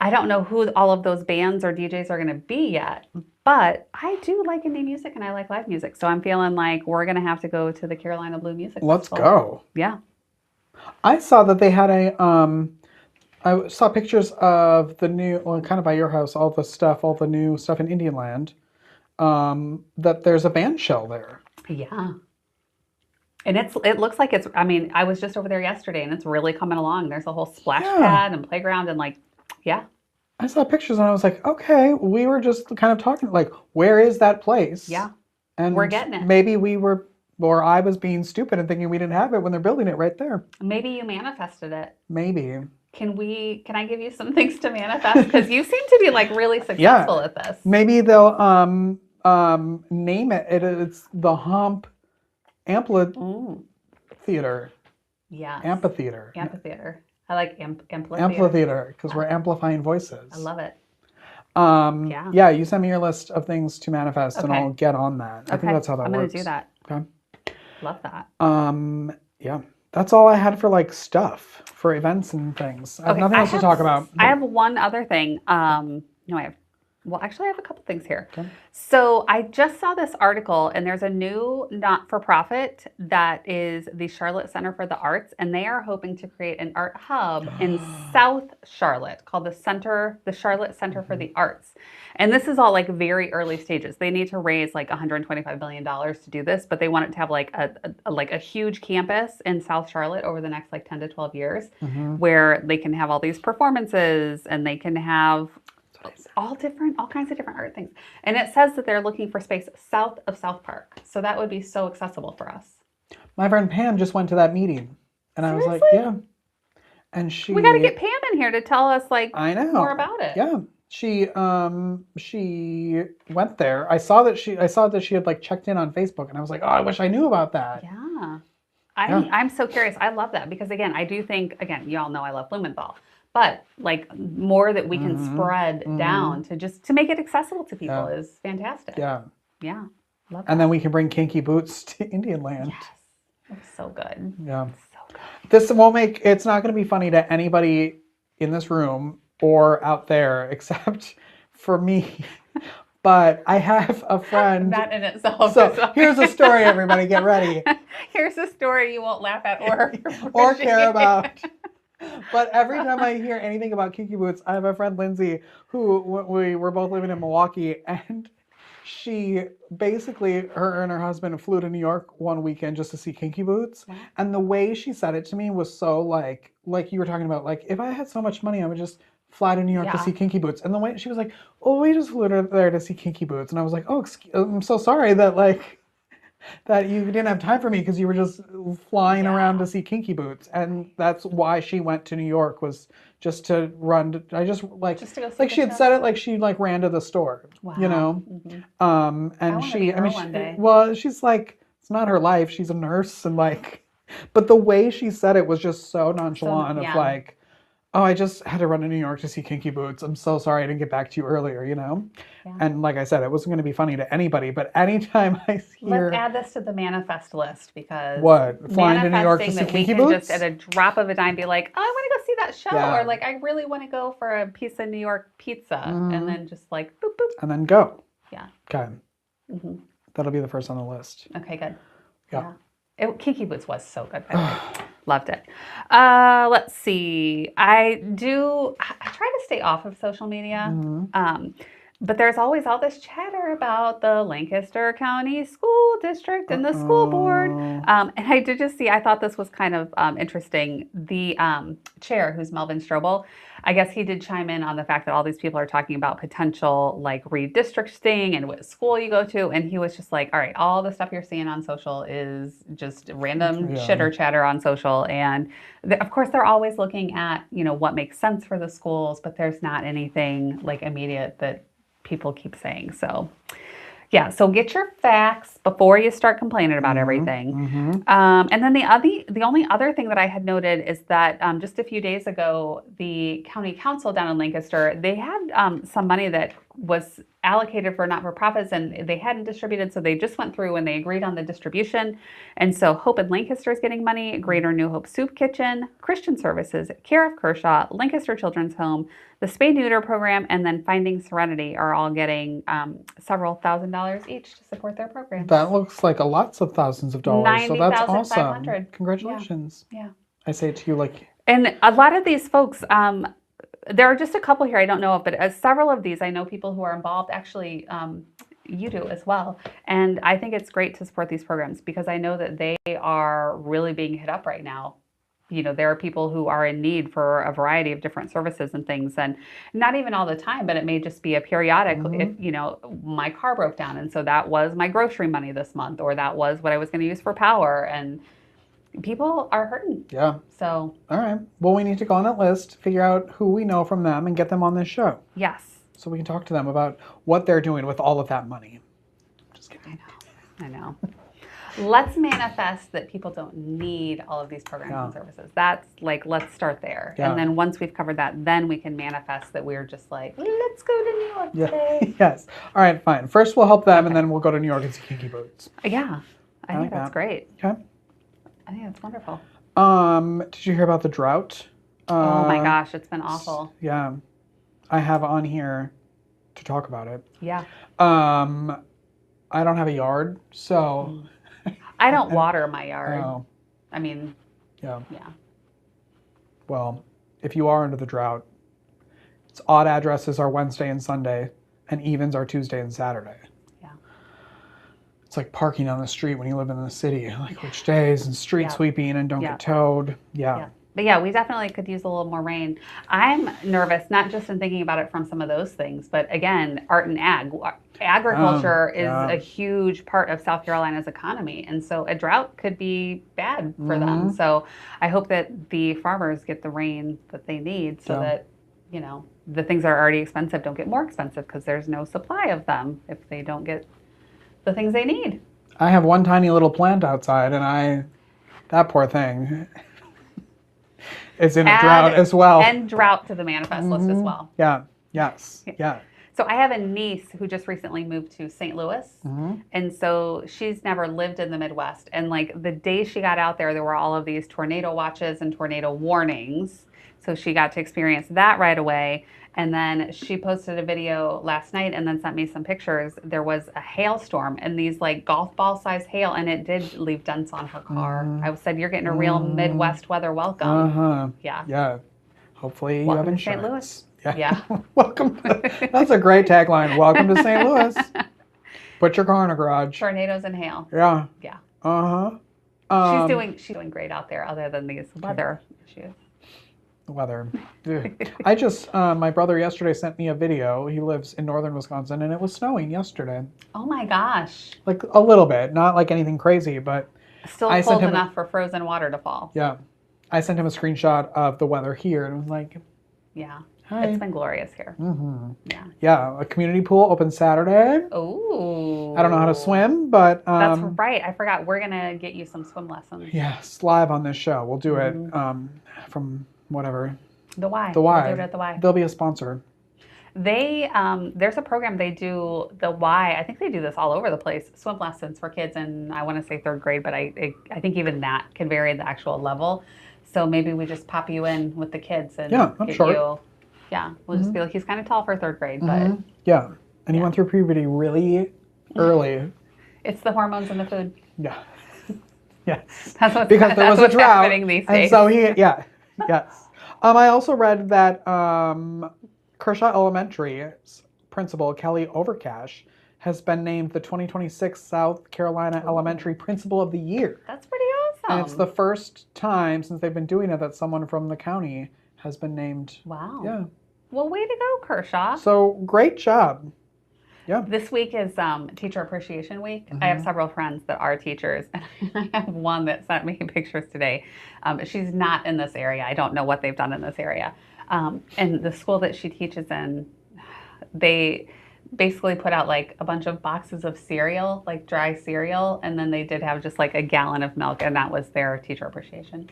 I don't know who all of those bands or DJs are going to be yet, but I do like indie music and I like live music. So I'm feeling like we're going to have to go to the Carolina Blue Music Let's Festival. go. Yeah. I saw that they had I saw pictures of the new, kind of by your house, all the new stuff in Indian Land, that there's a band shell there. Yeah. And it looks like I was just over there yesterday and it's really coming along. There's a whole splash pad and playground and I saw pictures and I was like, okay, we were just kind of talking like, where is that place? Yeah. And we're getting it. Maybe I was being stupid and thinking we didn't have it when they're building it right there. Maybe you manifested it. Maybe. Can I give you some things to manifest? Because you seem to be really successful at this. Maybe they'll name it. It's the Hump Amphitheater. Yeah. Amphitheater. Amphitheater. I like amphitheater. Amphitheater, because we're amplifying voices. I love it. Yeah, you send me your list of things to manifest and I'll get on that. I think that's how that I'm works. going to do that. Okay. Love that. Yeah. That's all I had for stuff, for events and things. I have nothing else to talk about. I have one other thing. I have a couple things here. Okay. So I just saw this article, and there's a new not-for-profit that is the Charlotte Center for the Arts, and they are hoping to create an art hub in South Charlotte called the Charlotte Center for the Arts. And this is all very early stages. They need to raise $125 million to do this, but they want it to have a huge campus in South Charlotte over the next 10 to 12 years, where they can have all these performances and they can have all kinds of different art things. And it says that they're looking for space south of South Park. So that would be so accessible for us. My friend Pam just went to that meting. And I was like, yeah. And we got to get Pam in here to tell us I know. more about it. Yeah. She went there. I saw that she had checked in on Facebook, and I was like, oh, I wish I knew about that. Yeah. I'm so curious. I love that because again, I do think again, y'all know I love Blumenthal, but like more that we can spread down to make it accessible to people is fantastic. Yeah. Yeah. Love that. And then we can bring Kinky Boots to Indian Land. Yes. That's so good. Yeah. So good. This won't make, it's not going to be funny to anybody in this room or out there except for me. But I have a friend. That in itself. So here's a story, everybody. Get ready. Here's a story you won't laugh at or care about. But every time I hear anything about Kinky Boots, I have a friend, Lindsay, who we were both living in Milwaukee, and she basically, her and her husband flew to New York one weekend just to see Kinky Boots. Wow. And the way she said it to me was so like you were talking about, like, if I had so much money, I would just fly to New York to see Kinky Boots. And the way she was like, oh, we just flew there to see Kinky Boots. And I was like, oh, I'm so sorry that that you didn't have time for me because you were just flying around to see Kinky Boots. And that's why she went to New York, was just to run. Just to go see like she had said it like she ran to the store, you know? Mm-hmm. And she's like, it's not her life. She's a nurse and but the way she said it was just so nonchalant of like, oh, I just had to run to New York to see Kinky Boots. I'm so sorry I didn't get back to you earlier, you know? Yeah. And like I said, it wasn't going to be funny to anybody, but anytime I hear... Let's add this to the manifest list because... What? Flying to New York to see Kinky Boots? Just at a drop of a dime be like, oh, I want to go see that show. Yeah. Or like, I really want to go for a piece of New York pizza. And then just like, boop, boop. And then go. Yeah. Okay. Mm-hmm. That'll be the first on the list. Okay, good. Yeah. Kinky Boots was so good, by the way. Loved it. Let's see. I try to stay off of social media. But there's always all this chatter about the Lancaster County School District and the school board. And I did just see, I thought this was kind of interesting. The chair, who's Melvin Strobel, I guess he did chime in on the fact that all these people are talking about potential like redistricting and what school you go to. And he was just like, all right, all the stuff you're seeing on social is just random chitter chatter on social. And of course, they're always looking at, what makes sense for the schools, but there's not anything like immediate that people keep saying. So yeah, so get your facts before you start complaining about everything. And then the only other thing that I had noted is that just a few days ago, the county council down in Lancaster, they had some money that was allocated for not-for-profits and they hadn't distributed, so they just went through and they agreed on the distribution. And so Hope in Lancaster is getting money, Greater New Hope Soup Kitchen, Christian Services, Care of Kershaw, Lancaster Children's Home, the Spay Neuter Program, and then Finding Serenity are all getting several $1,000s each to support their programs. That looks like lots of thousands of dollars. So that's awesome. Congratulations. Yeah. I say it to you like... And a lot of these folks... there are just a couple here I don't know of, but several of these I know people who are involved. Actually, you do as well. And I think it's great to support these programs because I know that they are really being hit up right now. There are people who are in need for a variety of different services and things, and not even all the time, but it may just be a periodic, if, my car broke down. And so that was my grocery money this month, or that was what I was going to use for power. And people are hurting. Yeah. So. All right. Well, we need to go on that list, figure out who we know from them, and get them on this show. Yes. So we can talk to them about what they're doing with all of that money. Just kidding. I know. Let's manifest that people don't need all of these programs and services. That's like, let's start there. Yeah. And then once we've covered that, then we can manifest that we're just like, let's go to New York today. Yes. All right, fine. First we'll help them, and then we'll go to New York and see Kinky Boots. Yeah. I think that's great. Okay. I think that's wonderful. Did you hear about the drought? Oh my gosh, it's been awful. Yeah. I have on here to talk about it. Yeah. I don't have a yard, so... I don't water my yard. Oh. I mean... Yeah. Yeah. Well, if you are under the drought, its odd addresses are Wednesday and Sunday, and evens are Tuesday and Saturday. It's like parking on the street when you live in the city, like which days, and street sweeping and don't get towed. Yeah. But yeah, we definitely could use a little more rain. I'm nervous, not just in thinking about it from some of those things, but again, art and agriculture is a huge part of South Carolina's economy. And so a drought could be bad for them. So I hope that the farmers get the rain that they need so that, the things that are already expensive don't get more expensive because there's no supply of them if they don't get the things they need. I have one tiny little plant outside, and I That poor thing is in a Add drought as well. And drought to the manifest list as well. Yeah. Yes. Yeah. So I have a niece who just recently moved to St. Louis. And so she's never lived in the Midwest. And like the day she got out there were all of these tornado watches and tornado warnings. So she got to experience that right away. And then she posted a video last night and then sent me some pictures. There was a hailstorm and these like golf ball size hail, and it did leave dents on her car. I said, "You're getting a real Midwest weather welcome." Yeah. Yeah. Hopefully you Welcome have to St. insurance. Louis. Yeah. Welcome. That's a great tagline. Welcome to St. Louis. Put your car in a garage. Tornadoes and hail. Yeah. Yeah. She's doing great out there, other than these weather issues. Weather. I just, my brother yesterday sent me a video. He lives in northern Wisconsin, and it was snowing yesterday. Oh my gosh. Like a little bit, not like anything crazy, but still cold enough for frozen water to fall. Yeah. I sent him a screenshot of the weather here, and was like, yeah. Hi. It's been glorious here. Yeah. Yeah. A community pool open Saturday. Oh. I don't know how to swim, but that's right. I forgot. We're gonna get you some swim lessons. Yes, live on this show. We'll do it from whatever. The Y. The Y. We'll do it at the Y. They'll be a sponsor. They there's a program they do, the Y. I think they do this all over the place. Swim lessons for kids in, I want to say 3rd grade, but I think even that can vary the actual level. So maybe we just pop you in with the kids and I'm short. We'll just be like, he's kind of tall for 3rd grade, but yeah, and he went through puberty really early. It's the hormones in the food. Yeah. Yes. That's what's because there was a drought, happening these days. and so yes. I also read that Kershaw Elementary's principal, Kelly Overcash, has been named the 2026 South Carolina Elementary Principal of the Year. That's pretty awesome. And it's the first time since they've been doing it that someone from the county has been named. Wow. Yeah. Well, way to go, Kershaw. So great job. Yeah. This week is Teacher Appreciation Week. I have several friends that are teachers, and I have one that sent me pictures today. She's not in this area. I don't know what they've done in this area. And the school that she teaches in, they basically put out like a bunch of boxes of cereal, like dry cereal, and then they did have just like a gallon of milk, and that was their teacher appreciation.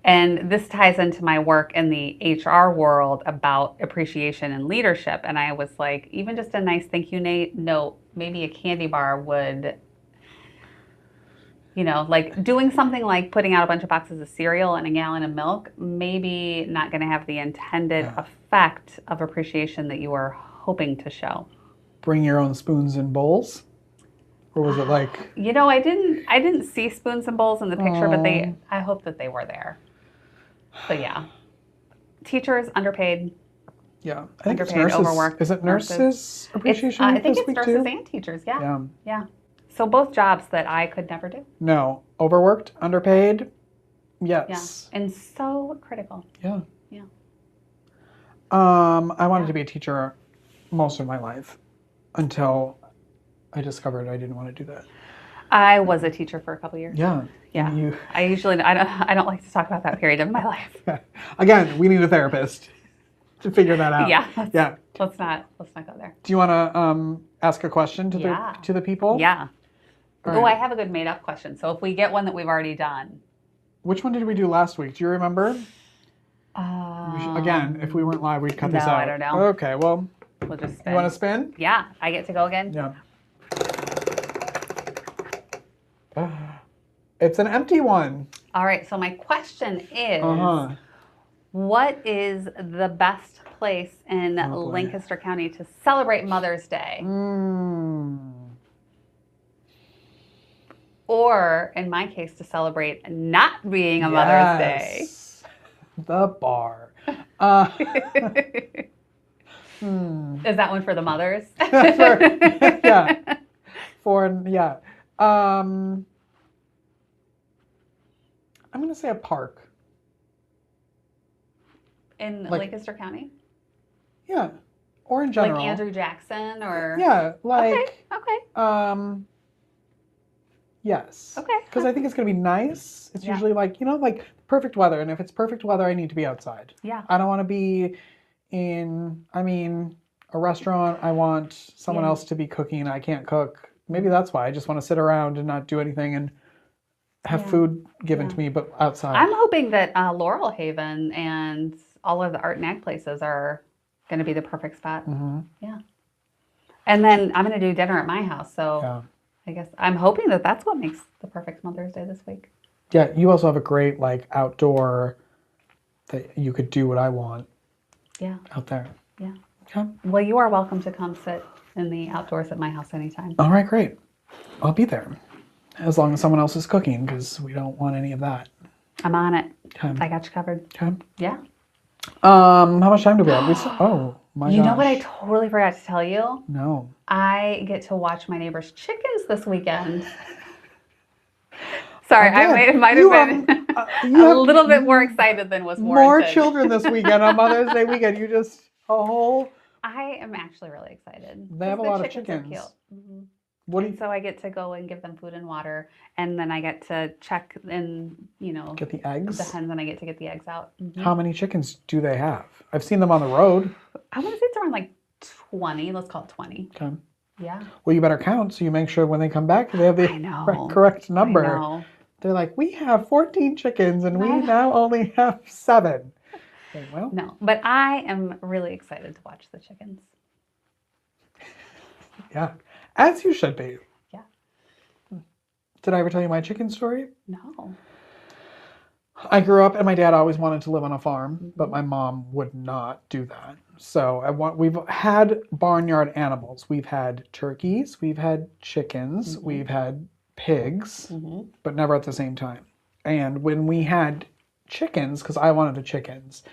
And this ties into my work in the HR world about appreciation and leadership. And I was like, even just a nice thank you note, maybe a candy bar would, like doing something like putting out a bunch of boxes of cereal and a gallon of milk, maybe not going to have the intended effect of appreciation that you were hoping to show. Bring your own spoons and bowls? Or was it like... I didn't see spoons and bowls in the picture, but I hope that they were there. But yeah, teachers underpaid. Yeah, I think underpaid, overworked. Is it nurses appreciation? I think it's week nurses too? and teachers. Yeah. So both jobs that I could never do. No, overworked, underpaid. Yes. Yeah, and so critical. Yeah. Yeah. I wanted to be a teacher most of my life until I discovered I didn't want to do that. I was a teacher for a couple years. Yeah. Yeah. I don't like to talk about that period of my life. Again, we need a therapist to figure that out. Yeah. Yeah. Let's not go there. Do you want to ask a question to the people? Yeah. Right. Oh, I have a good made up question. So if we get one that we've already done. Which one did we do last week? Do you remember? Again, if we weren't live, we'd cut this out. No, I don't know. Okay, well. We'll just spin. You want to spin? Yeah. I get to go again? Yeah. It's an empty one. All right. So my question is, what is the best place in Lancaster County to celebrate Mother's Day? Or, in my case, to celebrate not being a Mother's Day. The bar. Is that one for the mothers? I'm going to say a park. In Lancaster County? Yeah. Or in general. Like Andrew Jackson or... Yeah, like... Okay. Yes. Okay. Because I think it's going to be nice. It's usually like, like perfect weather. And if it's perfect weather, I need to be outside. Yeah. I don't want to be in, a restaurant. I want someone else to be cooking. I can't cook. Maybe that's why. I just want to sit around and not do anything and have Yeah. food given Yeah. to me, but outside. I'm hoping that Laurel Haven and all of the art and ag places are going to be the perfect spot. Mm-hmm. Yeah. And then I'm going to do dinner at my house. So Yeah. I guess I'm hoping that that's what makes the perfect Mother's Day this week. Yeah, you also have a great like outdoor that you could do what I want Yeah. out there. Yeah. Okay. Well, you are welcome to come sit in the outdoors at my house anytime. All right, great. I'll be there as long as someone else is cooking because we don't want any of that. I'm on it. Okay. I got you covered. Okay. Yeah. How much time do we have? Oh my gosh. You know what I totally forgot to tell you? No. I get to watch my neighbor's chickens this weekend. Sorry, Again, I might have been you a have little bit more excited than was more warranted. children this weekend on Mother's Day weekend. You just a whole. I am actually really excited. They have a lot of chickens. Are cute. Mm-hmm. What do And you so I get to go and give them food and water, and then I get to check and get the eggs? the hens, and I get to get the eggs out. Mm-hmm. How many chickens do they have? I've seen them on the road. I want to say it's around like 20. Let's call it 20. Okay. Yeah. Well, you better count so you make sure when they come back they have the I know. correct number. I know. They're like, we have 14 chickens and we now only have 7. Okay, well, No, but I am really excited to watch the chickens. yeah, as you should be. Yeah. Did I ever tell you my chicken story? No. I grew up and my dad always wanted to live on a farm, but my mom would not do that. So we've had barnyard animals. We've had turkeys, we've had chickens, we've had pigs, but never at the same time. And when we had chickens, because I wanted the chickens,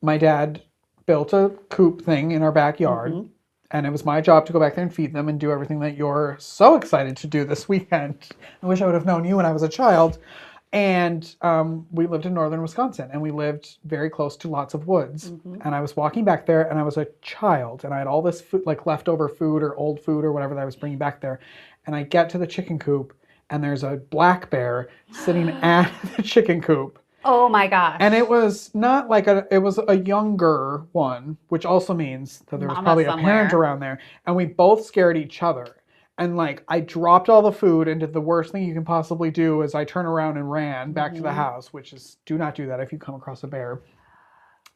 my dad built a coop thing in our backyard. And it was my job to go back there and feed them and do everything that you're so excited to do this weekend. I wish I would have known you when I was a child. And we lived in northern Wisconsin, and we lived very close to lots of woods. And I was walking back there, and I was a child, and I had all this food, like leftover food or old food or whatever that I was bringing back there. And I get to the chicken coop, and there's a black bear sitting at the chicken coop. Oh my gosh. And it was not like it was a younger one, which also means that there was probably a parent around there. And we both scared each other. And like, I dropped all the food and did the worst thing you can possibly do is I turned around and ran back to the house, which is, do not do that if you come across a bear.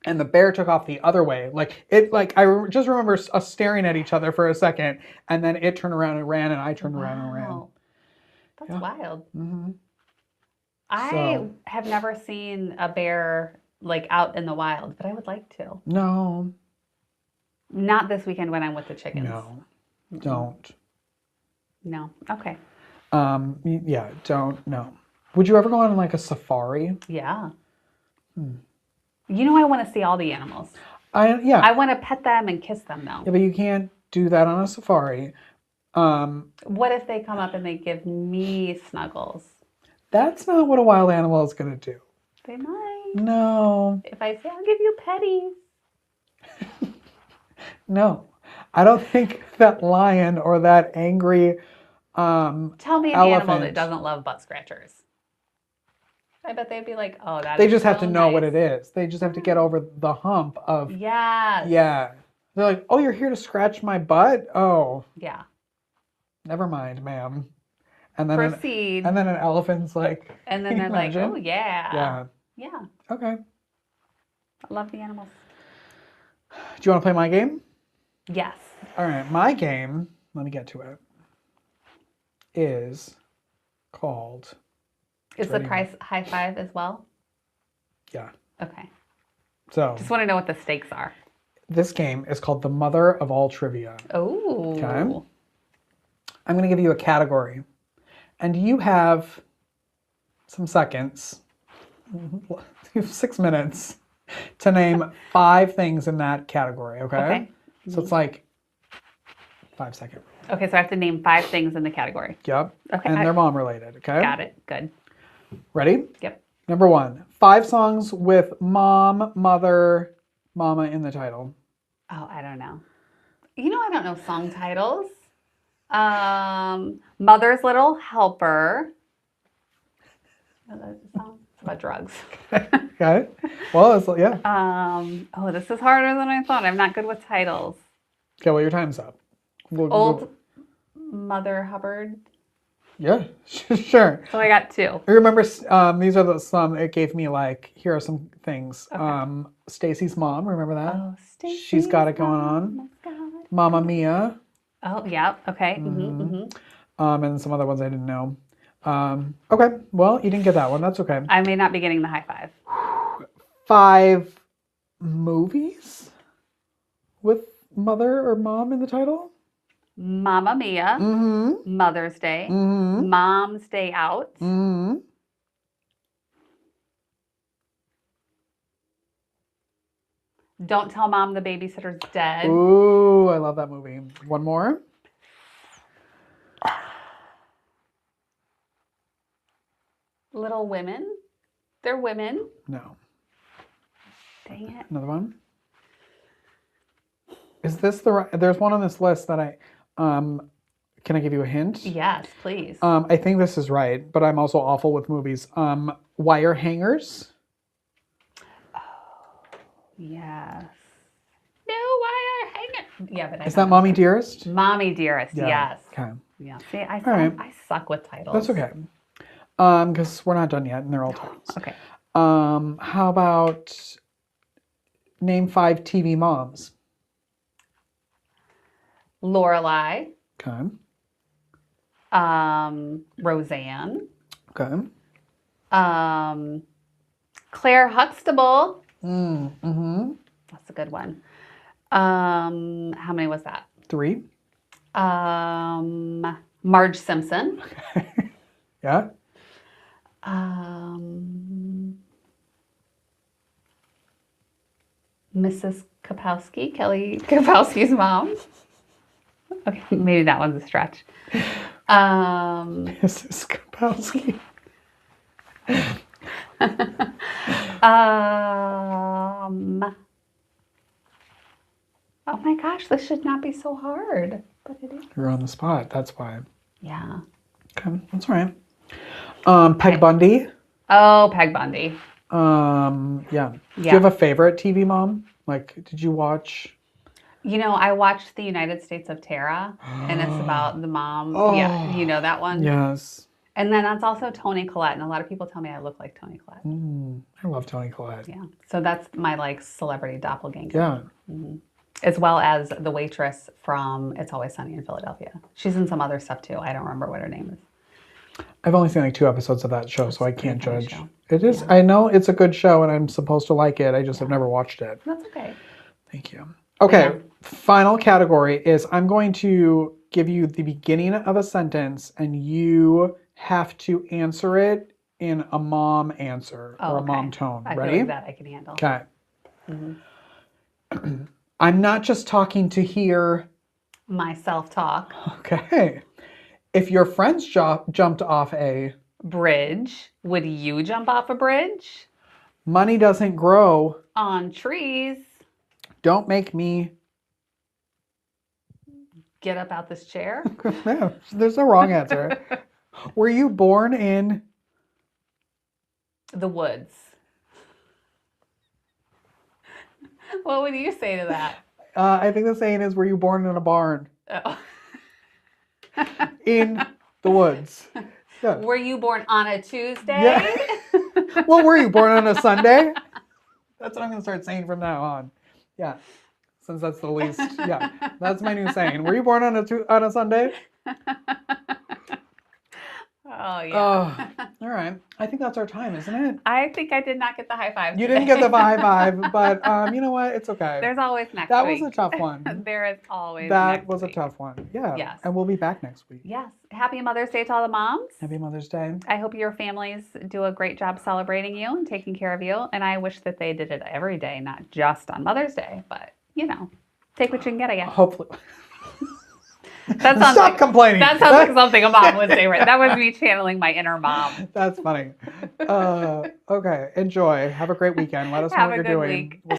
And the bear took off the other way. I just remember us staring at each other for a second, and then it turned around and ran, and I turned around and ran. That's wild. Mm-hmm. I have never seen a bear like out in the wild, but I would like to. No. Not this weekend when I'm with the chickens. No. Don't. No. Okay. Yeah, don't. No. Would you ever go on like a safari? Yeah. You know, I want to see all the animals. Yeah. I want to pet them and kiss them though. Yeah, but you can't do that on a safari. What if they come up and they give me snuggles? That's not what a wild animal is going to do. They might. No. If I say, I'll give you petties. No. I don't think that lion or that angry Tell me an animal that doesn't love butt scratchers. I bet they'd be like, oh, that They is just have so to know nice. what it is. They just have to get over the hump of, Yes. yeah. They're like, oh, you're here to scratch my butt? Oh. Yeah. Never mind, ma'am. And then Proceed. and then an elephant's like, and then they're like, oh, yeah. Yeah. Yeah. Okay. I love the animals. Do you want to play my game? Yes. All right. My game, let me get to it, is called... Is the price high five as well? Yeah. Okay. So Just want to know what the stakes are. this game is called the mother of all trivia. Oh. Okay. I'm going to give you a category, and you have some seconds, you have 6 minutes to name 5 things in that category. Okay. Okay. So it's like 5 seconds. Okay, so I have to name 5 things in the category. Yep. Okay. And they're mom related. Okay. Got it. Good. Ready? Yep. Number 1, 5 songs with mom, mother, mama in the title. Oh, I don't know. You know, I don't know song titles. Mother's Little Helper. Oh, that's a song. It's about drugs. Okay. Well, it's, yeah. Oh, this is harder than I thought. I'm not good with titles. Okay, well, your time's up. Old Mother Hubbard. Yeah, sure. So I got 2. I remember these are some it gave me like here are some things. Okay. Stacy's mom, remember that? Oh, She's got it going on. Mom has got it. Mamma Mia. Oh, yeah. Okay. And some other ones I didn't know. Okay, well, you didn't get that one. That's okay. I may not be getting the high 5. 5 movies with mother or mom in the title. Mamma Mia, Mother's Day, Mom's Day Out, Don't Tell Mom the Babysitter's Dead. Ooh, I love that movie. One more. Little Women. They're women. No. Dang it. Another one. Is this the right? There's one on this list that I. Can I give you a hint? Yes, please. I think this is right, but I'm also awful with movies. Wire Hangers. Oh, yes. No wire hangers. Yeah, but Is that Mommy Dearest? Mommy Dearest, yes. Okay. Yeah. See, I suck with titles. That's okay. Because we're not done yet, and they're all titles. Okay. How about name 5 TV moms? Lorelai. Okay. Roseanne. Okay. Claire Huxtable. Mm-hmm. That's a good one. How many was that? 3. Marge Simpson. Yeah. Mrs. Kapowski, Kelly Kapowski's mom. Okay, maybe that one's a stretch. Mrs. Kapowski. Oh my gosh, this should not be so hard, but it is. You're on the spot. That's why. Yeah. Okay, that's all right. Peg Bundy. Oh, Peg Bundy. Yeah. Do you have a favorite TV mom? Like, did you watch? You know, I watched The United States of Tara, and it's about the mom. Oh, yeah, you know that one? Yes. And then that's also Toni Collette, and a lot of people tell me I look like Toni Collette. I love Toni Collette. Yeah, so that's my like celebrity doppelganger. Yeah. As well as the waitress from It's Always Sunny in Philadelphia. She's in some other stuff too. I don't remember what her name is. I've only seen like 2 episodes of that show, so I can't funny judge. show. It is. Yeah. I know it's a good show, and I'm supposed to like it. I just have never watched it. That's okay. Thank you. Okay, final category is I'm going to give you the beginning of a sentence, and you have to answer it in a mom answer or a mom tone. I Ready? feel like that I can handle. Okay. I'm not just talking to hear my self-talk. Okay. If your friends jumped off a bridge, would you jump off a bridge? Money doesn't grow on trees. Don't make me get up out this chair. No, there's no wrong answer. Were you born in the woods? What would you say to that? I think the saying is, were you born in a barn? Oh. In the woods. Yeah. Were you born on a Tuesday? Yeah. Well, were you born on a Sunday? That's what I'm going to start saying from now on. Yeah. Since that's the least. Yeah. That's my new saying. Were you born on a Sunday? Oh, yeah. Oh, all right. I think that's our time, isn't it? I think I did not get the high five You today. didn't get the high five, but you know what? It's okay. There's always next week. That was a tough one. There is always That was a tough one. Yeah. Yes. And we'll be back next week. Yes. Happy Mother's Day to all the moms. Happy Mother's Day. I hope your families do a great job celebrating you and taking care of you. And I wish that they did it every day, not just on Mother's Day. But, you know, take what you can get, I guess. Hopefully. That sounds Stop complaining. That sounds like something a mom would say. Right? That was me channeling my inner mom. That's funny. Okay. Enjoy. Have a great weekend. Let us know what you're doing. Have a good week.